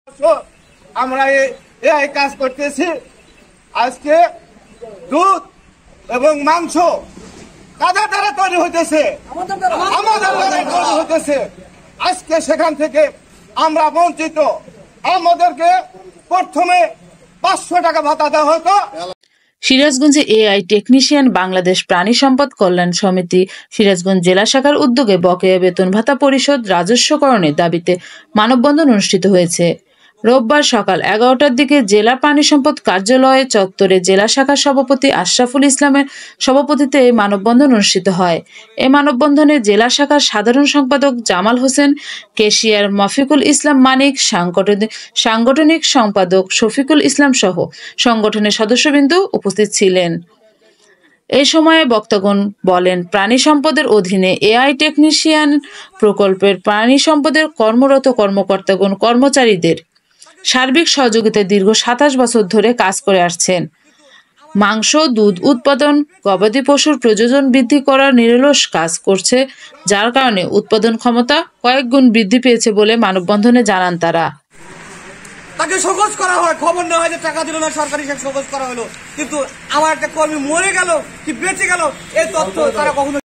আমরা এই কাজ করতেছি। আজকে দুধ এবং মাংস কাদের দ্বারা তৈরি হইতেছে, আমাদের দ্বারা তৈরি হইতেছে। আজকে সেখান থেকে আমরা বঞ্চিত। আমাদেরকে প্রথমে 500 টাকা ভাতা দেওয়া হতো। সিরাজগঞ্জে এআই টেকনিশিয়ান বাংলাদেশ প্রাণী সম্পদ কল্যাণ সমিতি সিরাজগঞ্জ জেলা শাখার উদ্যোগে বকেয়া বেতন ভাতা পরিশোধ রাজস্বকরণের দাবিতে মানববন্ধন অনুষ্ঠিত হয়েছে। রোববার সকাল 11টার দিকে জেলা প্রাণী সম্পদ কার্যালয়ে চত্বরে জেলা শাখার সভাপতি আশরাফুল ইসলামের সভাপতিত্বে এই মানববন্ধন অনুষ্ঠিত হয়। এই মানববন্ধনে জেলা শাখার সাধারণ সম্পাদক জামাল হোসেন, কেশিয়ার মফিকুল ইসলাম মানিক, সাংগঠনিক সম্পাদক শফিকুল ইসলাম সহ সংগঠনের সদস্যবৃন্দ উপস্থিত ছিলেন। এই সময়ে বক্তাগণ বলেন, প্রাণী সম্পদের অধীনে এআই টেকনিশিয়ান প্রকল্পের প্রাণী সম্পদের কর্মরত কর্মকর্তাগণ কর্মচারীদের সার্বিক সহযোগিতায় দীর্ঘ 27 বছর ধরে কাজ করে আসছেন। মাংস, দুধ উৎপাদন, গবাদি পশুর প্রজনন বৃদ্ধি করার নিরলস কাজ করছে, যার কারণে উৎপাদন ক্ষমতা কয়েক গুণ বৃদ্ধি পেয়েছে বলে মানববন্ধনে জানান তারা। তাকে সহজ করা হয়, খবর নেওয়া হয় যে টাকা দিল না, সরকারি সহজ করা হলো, কিন্তু আমার একটা কর্মী মরে গেল কি বেঁচে গেল এই তথ্য তারা কখনো